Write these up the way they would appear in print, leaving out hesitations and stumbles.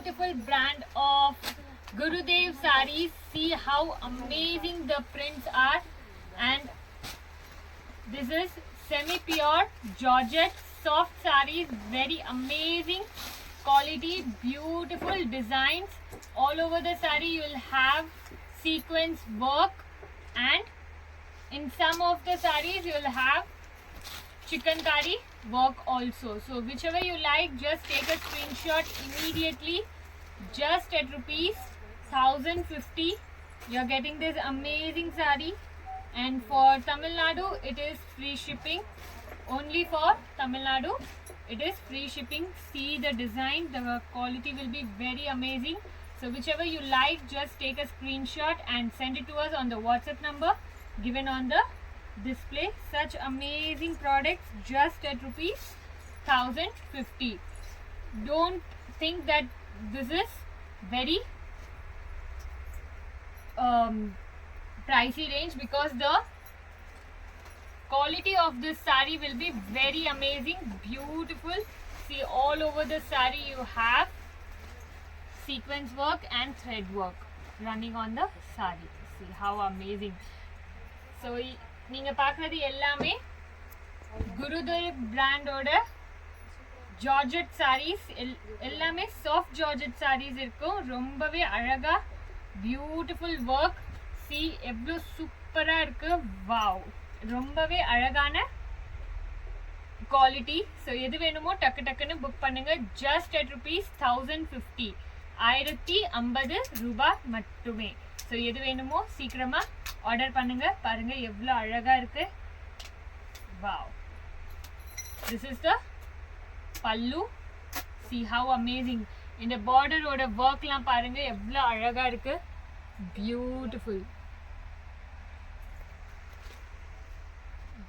beautiful brand of Gurudev sarees. See how amazing the prints are, and this is semi-pure Georgette soft sarees. Very amazing quality, beautiful designs all over the saree. You will have sequence work, and in some of the sarees you will have chikankari work also. So whichever you like, just take a screenshot immediately. Just at rupees 1050 you're getting this amazing saree, and for Tamil Nadu it is free shipping. Only for Tamil Nadu it is free shipping. See the design, the quality will be very amazing. So whichever you like, just take a screenshot and send it to us on the WhatsApp number given on the display. Such amazing products just at rupees 1050. Don't think that this is very pricey range, because the quality of this saree will be very amazing, beautiful. See, all over the saree you have sequence work and thread work running on the saree. See how amazing. So நீங்க பார்க்கிறது எல்லாமே குருதேவ் பிராண்டோட georgette sarees. எல்லாமே soft georgette sarees இருக்கும். ரொம்பவே அழகா beautiful work. C எவ்வளோ சூப்பரா இருக்கு. வாவ், ரொம்பவே அழகான குவாலிட்டி. ஸோ எது வேணுமோ டக்கு டக்குன்னு புக் பண்ணுங்க. ஜஸ்ட் அட் rupees 1050, 1050 ரூபாய் மட்டுமே. ஸோ எது வேணுமோ சீக்கிரமா ஆர்டர் பண்ணுங்க. பாருங்க எவ்வளோ அழகா இருக்கு. வாவ், திஸ் இஸ் த பல்லு. C have amazing. இந்த பார்டரோட ஒர்க்லாம் பாருங்க எவ்வளோ அழகா இருக்கு. ब्यूटिफुल,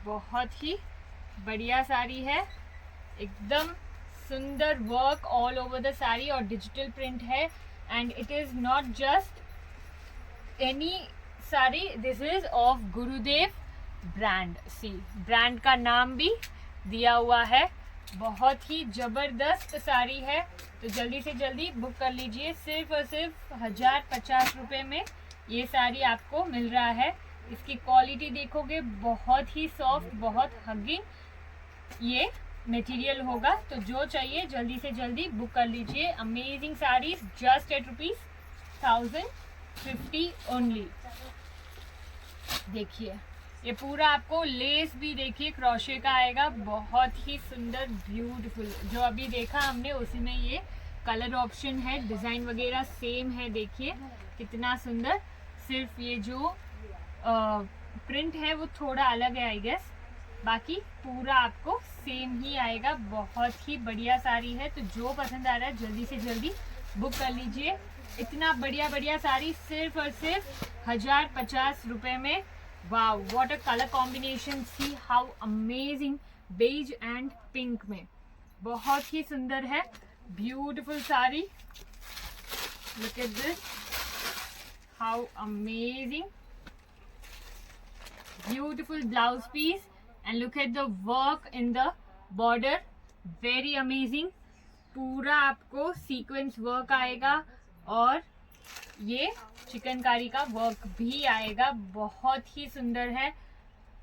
बहुत ही बढ़िया साड़ी है. एकदम सुंदर work all over the sari और डिजिटल प्रिंट है. And it is not just any sari, this is of Gurudev brand. C brand का नाम भी दिया हुआ है. बहुत ही जबरदस्त साड़ी है. तो जल्दी से जल्दी बुक कर लीजिए. सिर्फ और सिर्फ 1050 रुपये में ये साड़ी आपको मिल रहा है. इसकी क्वालिटी देखोगे बहुत ही सॉफ्ट, बहुत हगिंग ये मटेरियल होगा. तो जो चाहिए जल्दी से जल्दी बुक कर लीजिए. Amazing saris just at rupees 1050 only. देखिए ये पूरा आपको लेस भी देखिए क्रोशे का आएगा. बहुत ही सुंदर ब्यूटीफुल. जो अभी देखा हमने उसी में ये कलर ऑप्शन है. डिज़ाइन वगैरह सेम है. देखिए कितना सुंदर. सिर्फ ये जो प्रिंट है वो थोड़ा अलग है आई गेस. बाकी पूरा आपको सेम ही आएगा. बहुत ही बढ़िया साड़ी है. तो जो पसंद आ रहा है जल्दी से जल्दी बुक कर लीजिए. इतना बढ़िया बढ़िया साड़ी सिर्फ और सिर्फ 1050 रुपये में. Wow, what a colour combination. See how amazing. Beige and pink में बहुत ही सुंदर है. Beautiful sari. Look at this, how amazing. Beautiful blouse piece and look at the work in the border. Very amazing. पूरा आपको सीक्वेंस वर्क आएगा और ये चिकनकारी का वर्क भी आएगा. बहुत ही सुंदर है.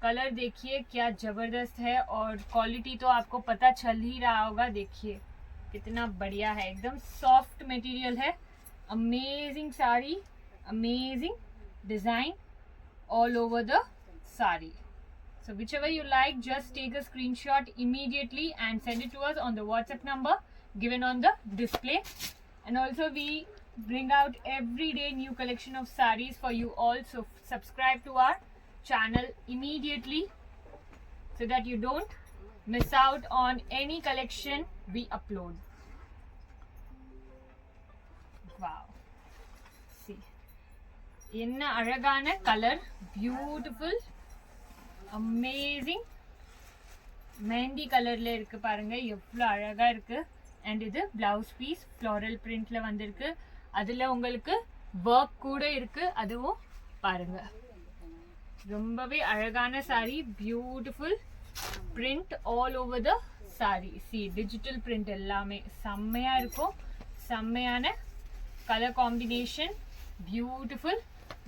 कलर देखिए क्या जबरदस्त है. और क्वालिटी तो आपको पता चल ही रहा होगा. देखिए कितना बढ़िया है. एकदम सॉफ्ट मटेरियल है. Amazing sari, amazing design all over the sari. So whichever you like, just take a screenshot immediately and send it to us on the WhatsApp number given on the display. And also we bring out every day new collection of sarees for you all. So subscribe to our channel immediately so that you don't miss out on any collection we upload. Wow, see enna alagana color. Beautiful, amazing mehndi கலர்ல இருக்கு. பாருங்க எவ்வளோ அழகா இருக்கு. And இது blouse piece floral பிரிண்ட்ல வந்திருக்கு. அதுல உங்களுக்கு ஒர்க் கூட இருக்கு. அதுவும் பாருங்க ரொம்பவே அழகான sorry. Beautiful print all over the sorry. C digital print எல்லாமே செம்மையா இருக்கும். செம்மையான color combination, beautiful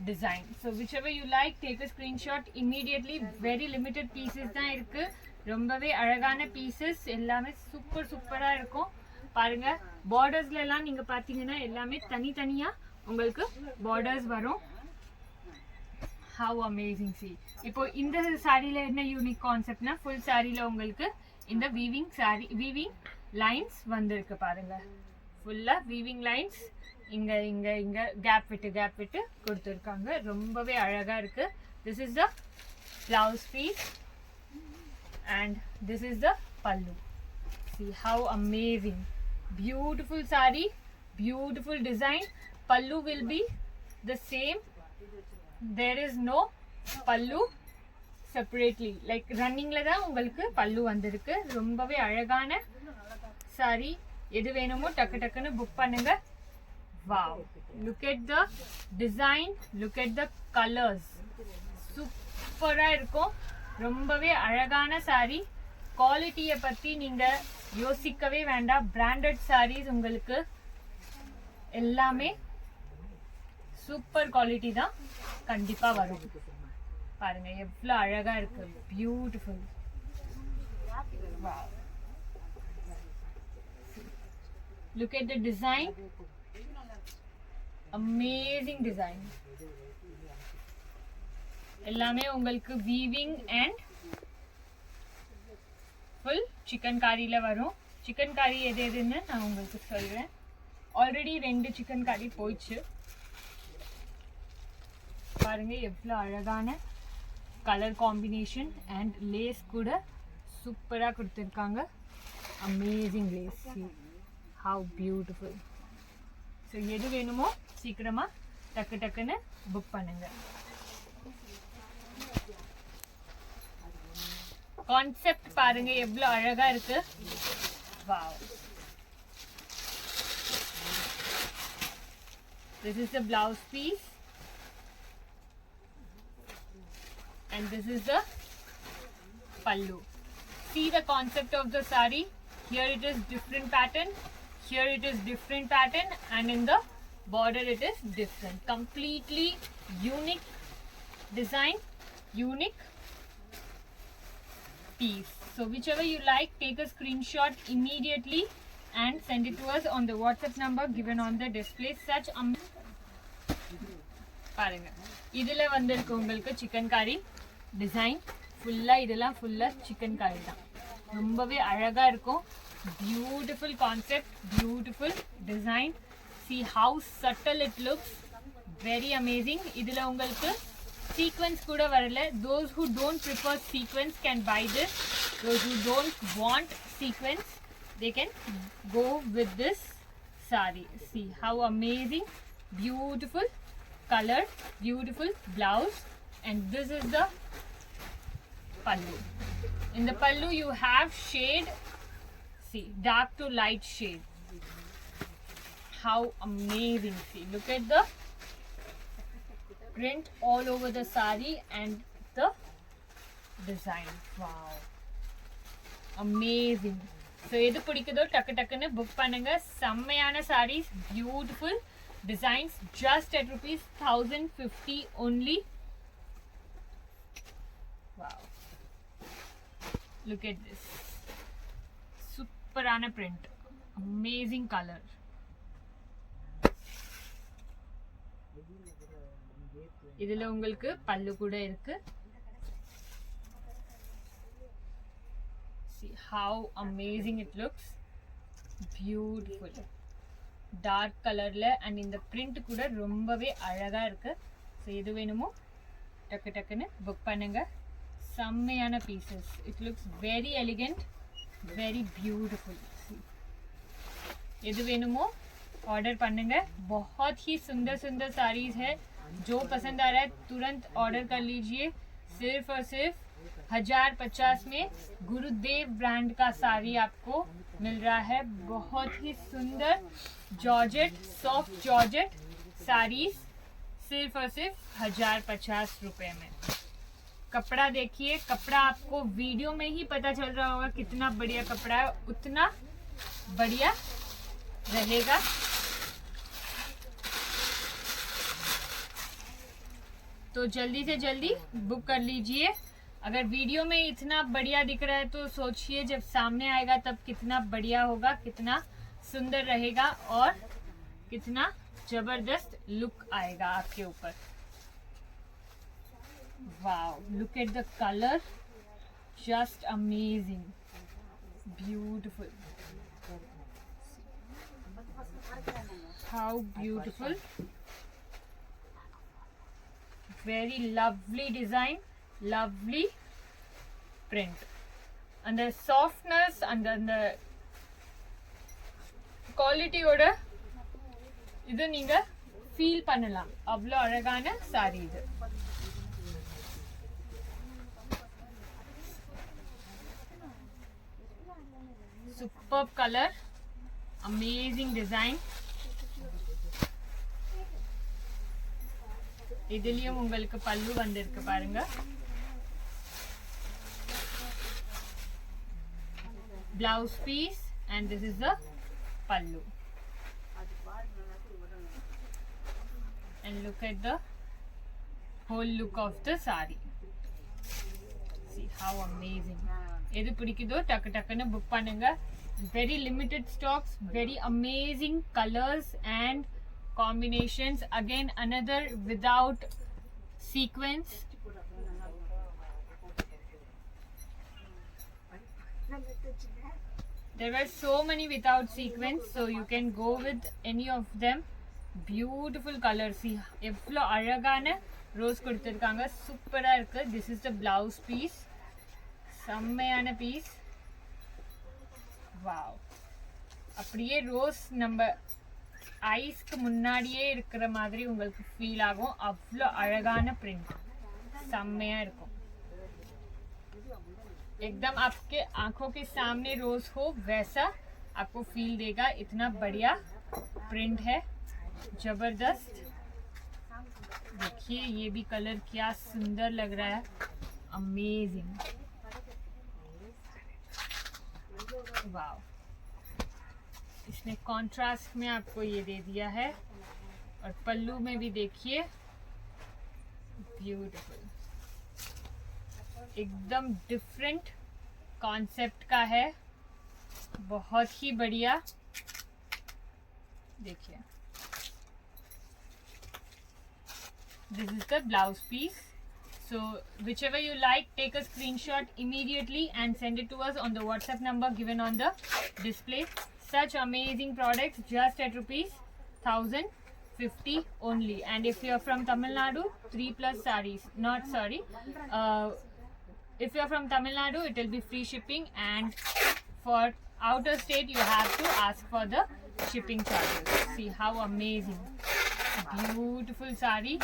design. So whichever you like, take a screenshot immediately. Very limited pieces தான் இருக்கு. ரொம்பவே அழகான pieces, எல்லாமே சூப்பரா இருக்கும். பாருங்க பார்டர்ஸ்ல எல்லாம் நீங்க பாத்தீங்கன்னா எல்லாமே தனித்தனியா உங்களுக்கு பார்டர்ஸ் வரும். How amazing, see. இப்போ இந்த சாரியில என்ன யூனிக் கான்செப்ட்னா, ஃபுல் சாரியில உங்களுக்கு இந்த வீவிங் லைன்ஸ் வந்திருக்கு பாருங்க. ஃபுல்லா வீவிங் லைன்ஸ் இங்க இங்க இங்க கேப் விட்டு கொடுத்துருக்காங்க. ரொம்பவே அழகா இருக்கு. This is the blouse piece and this is the pallu. See how amazing. Beautiful saree, beautiful design. Pallu will be the same. There is no pallu separately. Like running la da ungalku pallu vandirukku. ரொம்பவே அழகான saree. எது வேணுமோ டக்கு டக்குன்னு book பண்ணுங்க. Wow, look at the design, look at the colors. சூப்பரா இருக்கும். ரொம்பவே அழகான saree. குவாலிட்டியை பத்தி நீங்க யோசிக்கவே வேண்டாம். பிராண்டட் sarees உங்களுக்கு எல்லாமே சூப்பர் குவாலிட்டி தான் கண்டிப்பா வரும். பாருங்க எவ்வளவு அழகா இருக்கு. Beautiful. Wow. Look at the design. Amazing design. எல்லாமே உங்களுக்கு வீவிங் அண்ட் ஃபுல் சிக்கன் காரியில வரும். சிக்கன் காரி எதுன்னு நான் உங்களுக்கு சொல்றேன். ஆல்ரெடி 2 சிக்கன் காரி போயிடுச்சு. பாருங்க எவ்வளவு அழகான கலர் காம்பினேஷன் அண்ட் லேஸ் கூட சூப்பரா கொடுத்திருக்காங்க. Amazing lace. How beautiful. So எது வேணுமோ சீக்கிரமா டக்கு டக்குன்னு புக் பண்ணுங்க. கான்செப்ட் பாருங்க எவ்வளவு அழகா இருக்கு. Wow. This is the blouse piece and this is the pallu. See the concept of the saree. Here it is different pattern. Here it is different pattern and in the border it is different. Completely unique design, unique piece. So whichever you like, take a screenshot immediately and send it to us on the WhatsApp number given on the display. Such பாருங்க இதுல வந்திருக்கு உங்களுக்கு chicken காரி design. ஃபுல்லா இதெல்லாம் ஃபுல்லா chicken காரி தான். ரொம்பவே அழகா இருக்கும். Beautiful concept, beautiful design. See how subtle it looks. Very amazing. இதுல உங்களுக்கு sequence கூட வரல. Those who don't prefer sequence can buy this. Those who don't want sequence, they can go with this saree. See how amazing. Beautiful color, beautiful blouse, and this is the pallu. In the pallu you have shade. See, dark to light shade. How amazing. See, look at the print all over the saree and the design. Wow, amazing. So edu pidikudho takku takkunu book pannunga. செம்மையான sarees, beautiful designs, just at ₹1050 only. Wow, look at this. Superana print, amazing color. இதுல உங்களுக்கு பல்லு கூட இருக்கு. See how amazing it looks. Beautiful dark colorல and இந்த print கூட ரொம்பவே அழகா இருக்கு. So எது வேணுமோ டக்கு டக்குன்னு புக் பண்ணுங்க. செம்மையான pieces. It looks very elegant, very beautiful. எது வேணுமோ ऑर्डर பண்ணுங்க. बहुत ही सुंदर सुंदर साड़ीज है. जो पसंद आ रहा है तुरंत ऑर्डर कर लीजिए. सिर्फ और सिर्फ 1050 में गुरुदेव ब्रांड का साड़ी आपको मिल रहा है. बहुत ही सुंदर जॉर्जेट, सॉफ्ट जॉर्जेट साड़ीज सिर्फ और सिर्फ 1050 रुपए में. कपड़ा देखिए, कपड़ा आपको वीडियो में ही पता चल रहा होगा कितना बढ़िया कपड़ा है. उतना बढ़िया रहेगा तो जल्दी से जल्दी बुक कर लीजिए। अगर वीडियो में इतना बढ़िया दिख रहा है तो सोचिए जब सामने आएगा तब कितना बढ़िया होगा, कितना सुंदर रहेगा और कितना जबरदस्त लुक आएगा आपके ऊपर। Wow, look at the colour, just amazing, beautiful, how beautiful, very lovely design, lovely print, and the softness and then the quality oda idu neenga feel pannalam, avlo alagana saree idu. Superb color, amazing design. இதுலயும் உங்களுக்கு பல்லு வந்திருக்கு பாருங்க. Blouse piece and this is the pallu. And look at the whole look of the saree. See how amazing. எது பிடிக்குதோ டக்கு டக்குன்னு book பண்ணுங்க. Very limited stocks, very amazing colors and combinations. Again another without sequence. There were so many without sequence, so you can go with any of them. Beautiful colors. See evlo alagana rose கொடுத்திருக்காங்க, சூப்பரா இருக்கு. This is the blouse piece, செம்மையான piece. Wow, அப்படியே rose நம்ம ஐஸ்க்கு முன்னாடியே இருக்கிற மாதிரி உங்களுக்கு ஃபீல் ஆகும். அவ்வளோ அழகான பிரிண்ட், செம்மையா இருக்கும். एकदम आपके आंखों के सामने रोज हो वैसा आपको फील देगा. इतना बढ़िया प्रिंट है, जबरदस्त. देखिए ये भी कलर क्या सुंदर लग रहा है, अमेजिंग. वाव, इसने कॉन्ट्रास्ट में आपको ये दे दिया है और पल्लू में भी देखिए, ब्यूटीफुल, एकदम डिफरेंट कॉन्सेप्ट का है, बहुत ही बढ़िया. देखिए this is the blouse piece. So whichever you like, take a screenshot immediately and send it to us on the WhatsApp number given on the display. Such amazing products just at ₹1050 only. And if you are from Tamil Nadu, 3+ sarees. Not sorry. If you are from Tamil Nadu, it will be free shipping, and for outer state you have to ask for the shipping charges. See how amazing, beautiful saree,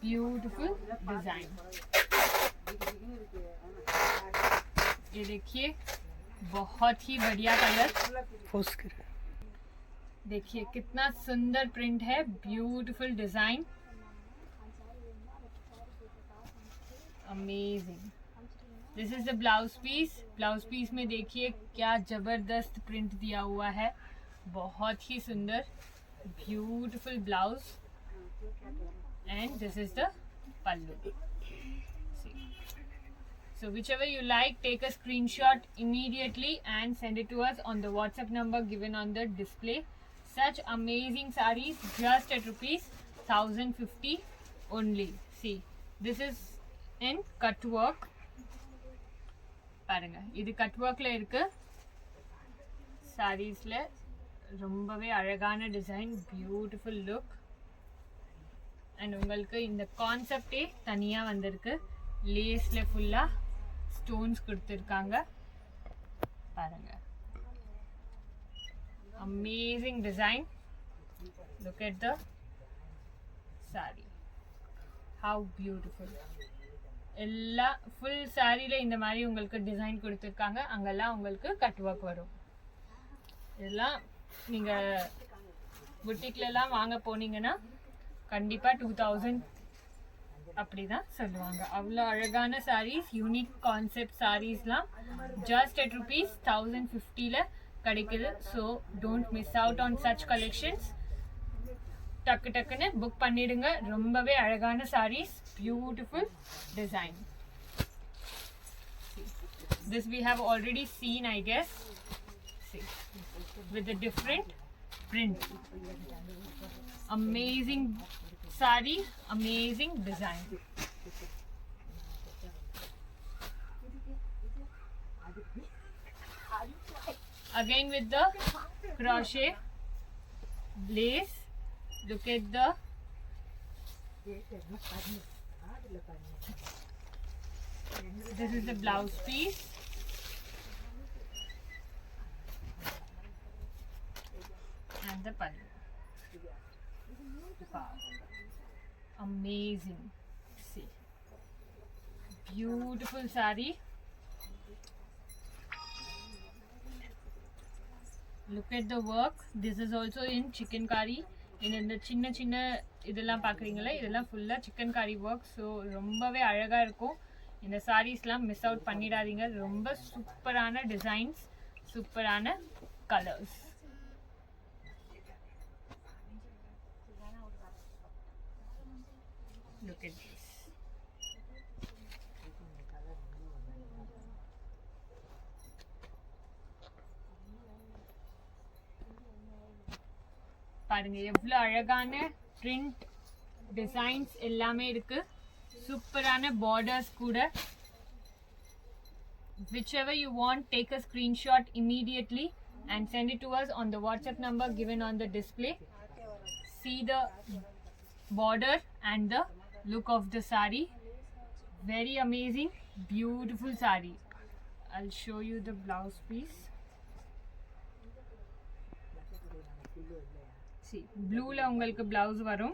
beautiful design. ये देखिए बहुत ही बढ़िया colour, देखिए कितना सुंदर print है, beautiful design, amazing. This is the blouse piece. Blouse piece में देखिए क्या जबरदस्त प्रिंट दिया हुआ है, बहुत ही सुंदर, beautiful blouse. And this is the pallu. See. So whichever you like, take a screenshot immediately and send it to us on the WhatsApp number given on the display. Such amazing sarees just at ₹1050 only. See, this is in cut work. பாருங்க, இது cut ஒர்க்ல இருக்கு. சாரீஸ்ல ரொம்பவே அழகான design, beautiful look. And உங்களுக்கு இந்த கான்செப்டே தனியாக வந்திருக்கு. லேஸில் ஃபுல்லாக ஸ்டோன்ஸ் கொடுத்துருக்காங்க பாருங்க. Amazing design. Look at the sorry, have beautiful. எல்லா ஃபுல் சாரியில் இந்த மாதிரி உங்களுக்கு டிசைன் கொடுத்துருக்காங்க. அங்கெல்லாம் உங்களுக்கு கட் ஒர்க் வரும். இதெல்லாம் நீங்கள் புட்டிக்லலாம் வாங்க போனீங்கன்னா கண்டிப்பாக 2000 அப்படி தான் சொல்லுவாங்க. அவ்வளோ அழகான சாரீஸ், யூனிக் கான்செப்ட் சாரீஸ்லாம் ஜஸ்ட் at ₹1050 கிடைக்குது. So don't miss out on such collections. டக்கு டக்குன்னு புக் பண்ணிடுங்க. ரொம்பவே அழகான sarees, beautiful design. This we have already seen, I guess. See, with a different print. Amazing saree, amazing design. Again with the crochet lace. Look at the this is the blouse piece. And the pallu. Wow. Amazing. See. Beautiful saree. Look at the work. This is also in chikankari. இந்த சின்ன சின்ன இதெல்லாம் பார்க்குறீங்களா, இதெல்லாம் ஃபுல்லாக Chikankari work. So ரொம்பவே அழகாக இருக்கும். இந்த சாரீஸ்லாம் மிஸ் அவுட் பண்ணிடாதீங்க. ரொம்ப சூப்பரான டிசைன்ஸ், சூப்பரான கலர்ஸ். Look at this. பாருங்க எவ்வளவு அழகான பிரிண்ட் டிசைன்ஸ் எல்லாமே இருக்கு. சூப்பரான பார்டர்ஸ் கூட. Whichever you want, take a screenshot immediately and send it to us on the WhatsApp number given on the display. See the border and the look of the saree. Very amazing, beautiful saree. I'll show you the blouse piece. See, blue la ungalku blouse varum,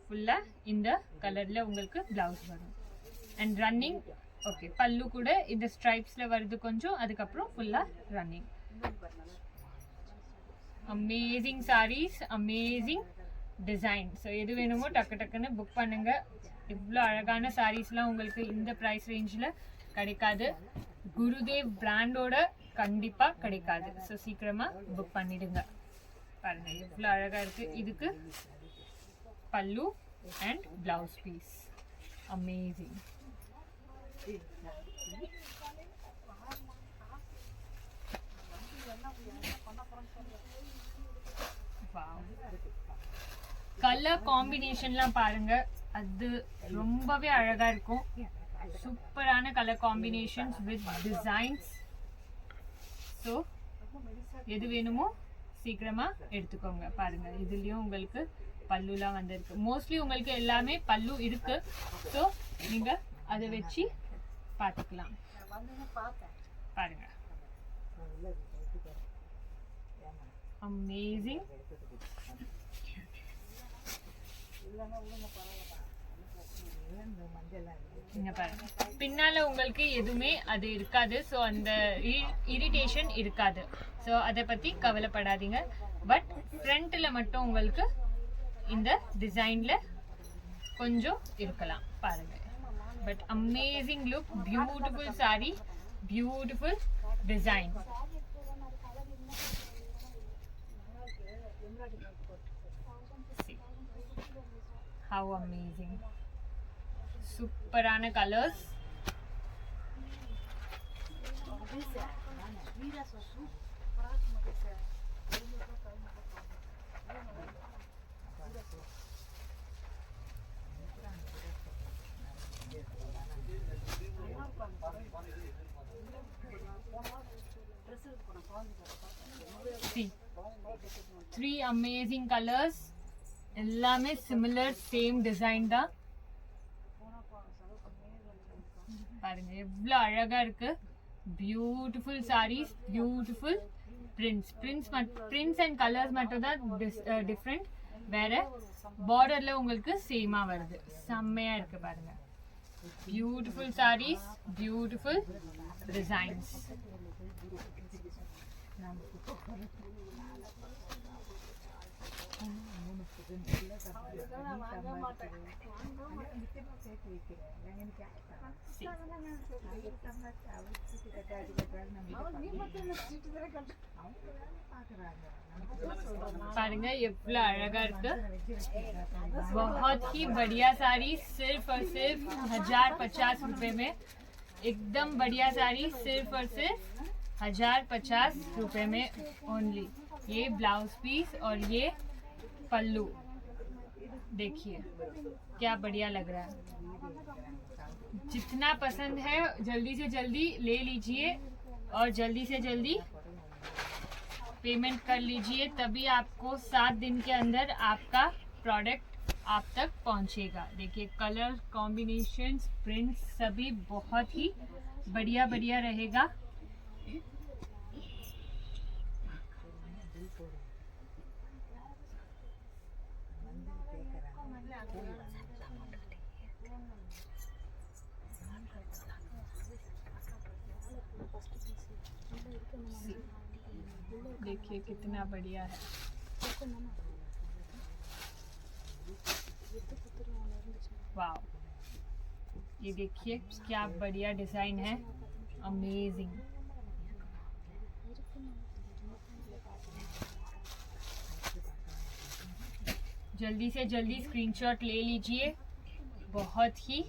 fulla inda color la ungalku blouse varum. And running, okay, pallu kuda inda stripes la varudhu konjam, adukaprom fulla running. Amazing sarees, amazing design. So எது வேணுமோ டக்கு டக்குன்னு book பண்ணுங்க. இவ்வளோ அழகான சாரீஸ்லாம் உங்களுக்கு இந்த ப்ரைஸ் ரேஞ்சில் கிடைக்காது. குருதேவ் பிராண்டோட கண்டிப்பாக கிடைக்காது. ஸோ சீக்கிரமாக புக் பண்ணிடுங்க. பாருங்கள் எவ்வளோ அழகாக இருக்குது. இதுக்கு pallu and blouse piece. Amazing. Colour காம்பினேஷன்லாம் பாருங்க, அது ரொம்பவே அழகா இருக்கும். சூப்பரான colour combinations with designs. So எது வேணுமோ சீக்கிரமா எடுத்துக்கோங்க. பாருங்க இதுலயும் உங்களுக்கு பல்லுலாம் வந்திருக்கு. மோஸ்ட்லி உங்களுக்கு எல்லாமே பல்லு இருக்கு. ஸோ நீங்க அதை வச்சு பார்த்துக்கலாம். பாருங்க அமேசிங். பின்னால உங்களுக்கு எதுவுமே அது இருக்காது. ஸோ அந்த இரிட்டேஷன் இருக்காது. ஸோ அதை பத்தி கவலைப்படாதீங்க. பட் ஃப்ரண்ட்ல மட்டும் உங்களுக்கு இந்த டிசைன்ல கொஞ்சம் இருக்கலாம். பாருங்க. But amazing look, beautiful sari, beautiful design. How amazing. Superana colors. See, 3 amazing colors. எல்லாமே சிமிலர் சேம் டிசைன் தான். பாருங்க எவ்வளவு அழகா இருக்கு. Beautiful saris, beautiful prints. Prints and colours மட்டும் தான் டிஃப்ரெண்ட். வேற பார்டர்ல உங்களுக்கு சேமா வருது. செம்மையா இருக்கு பாருங்க. Beautiful saris, beautiful designs. See. பாருங்க எவ்வளவு அழகா இருக்கு. बहुत ही बढ़िया साड़ी, सिर्फ और सिर्फ 1050 रुपए में. एकदम बढ़िया साड़ी, सिर्फ और सिर्फ 1050 रुपए में ओनली. ये ब्लाउज पीस और ये पल्लू देखिए क्या बढ़िया लग रहा है. जितना पसंद है जल्दी से जल्दी ले लीजिए और जल्दी से जल्दी पेमेंट कर लीजिए, तभी आपको 7 दिन के अंदर आपका प्रोडक्ट आप तक पहुंचेगा. देखिए कलर कॉम्बिनेशन, प्रिंट्स सभी बहुत ही बढ़िया बढ़िया रहेगा. देखिए कितना बढ़िया है. वाव, ये देखिए क्या बढ़िया डिजाइन है. अमेजिंग. जल्दी से जल्दी स्क्रीनशॉट ले लीजिए. बहुत ही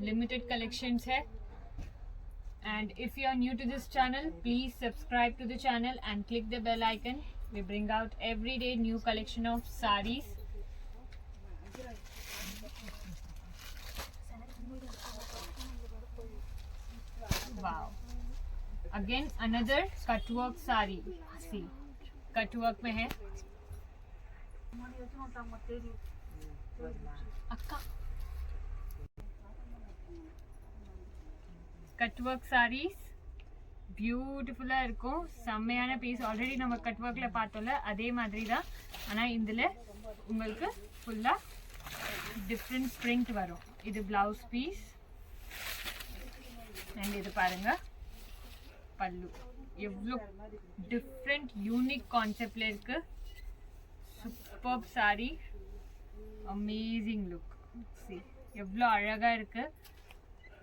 लिमिटेड कलेक्शंस है. And if you are new to this channel, please subscribe to the channel and click the bell icon. We bring out every day new collection of sarees. Wow. Again another cut work saree. See, cut work में है. अक्का cut work saris பியூட்டிஃபுல்லாக இருக்கும். செம்மையான piece. Already நம்ம cut ஒர்க்கில் பார்த்தோம்ல அதே மாதிரி தான், ஆனால் இதில் உங்களுக்கு ஃபுல்லாக டிஃப்ரெண்ட் பிரிண்ட் வரும். இது பிளவுஸ் பீஸ் அண்ட் இது பாருங்கள் பல்லு. எவ்வளோ டிஃப்ரெண்ட் யூனிக் கான்செப்டில் இருக்குது. Super sorry, amazing look. C எவ்வளோ அழகாக இருக்குது.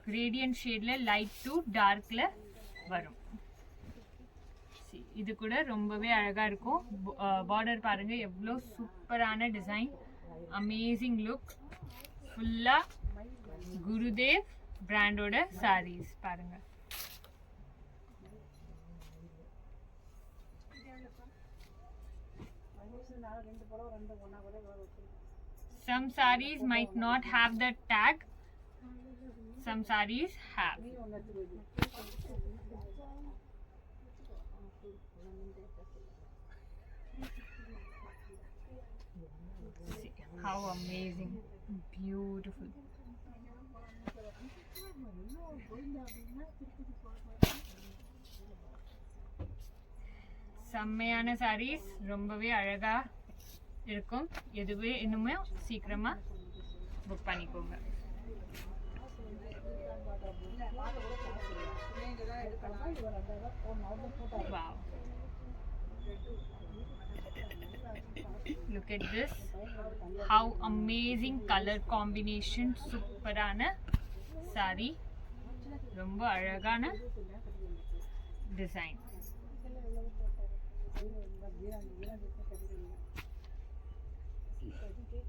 கிரேடியன்ட் ஷேடில் லைட் டு டார்க்கில் வரும். இது கூட ரொம்பவே அழகாக இருக்கும். பார்டர் பாருங்கள் எவ்வளோ சூப்பரான டிசைன். Amazing look. ஃபுல்லாக குருதேவ் பிராண்டோட சாரீஸ் பாருங்கள். Some sarees might not have the tag. Some sarees have. See how amazing, beautiful. செம்மையான sarees, ரொம்பவே அழகா இருக்கும். எதுவே இன்னுமே சீக்கிரமா புக் பண்ணிக்கோங்க. Wow. Look at this. How amazing color combination. சூப்பரான saree. ரொம்ப அழகான டிசைன்.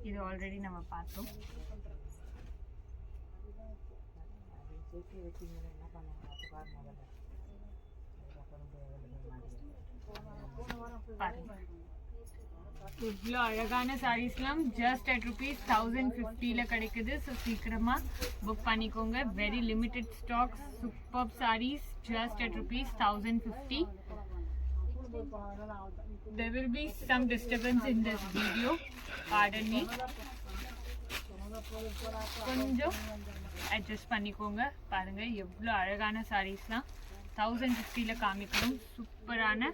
இது ஆல்ரெடி நம்ம பார்த்தோம். இவ்வளோ அழகான சாரீஸ்லாம் ஜஸ்ட் அட் ₹1050 கிடைக்குது. ஸோ சீக்கிரமாக புக் பண்ணிக்கோங்க. Very limited stocks. Super saris just at ₹1050. There will be some disturbance in this video. Pardon me. கொஞ்சம் அட்ஜஸ்ட் பண்ணிக்கோங்க. பாருங்க எவ்வளோ அழகான சாரீஸ்லாம் 1050 காமிக்கணும். சூப்பரான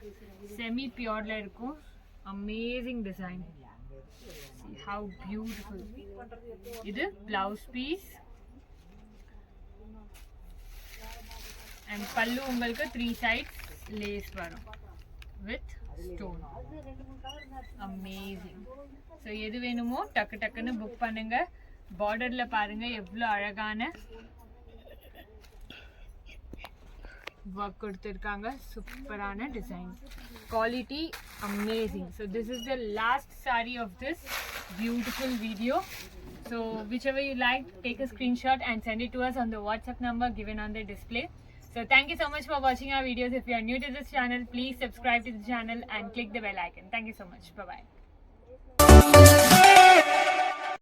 செமி பியூர்ல இருக்கும். Amazing design. See how beautiful. இது பிளவுஸ் பீஸ் அண்ட் பல்லு உங்களுக்கு 3 sides லேஸ் வரும் with stone. Amazing. ஸோ எது வேணுமோ டக்கு டக்குன்னு புக் பண்ணுங்க. பார்டர்ல பாருங்க எவ்வளோ அழகான ஒர்க் கொடுத்துருக்காங்க. சூப்பரான design, quality amazing. So this is the last saree of this beautiful video. So whichever you like, take a screenshot and send it to us on the WhatsApp number given on the display. So thank you so much for watching our videos. If you are new to this channel, please subscribe to the channel and click the bell icon. Thank you so much. Bye bye.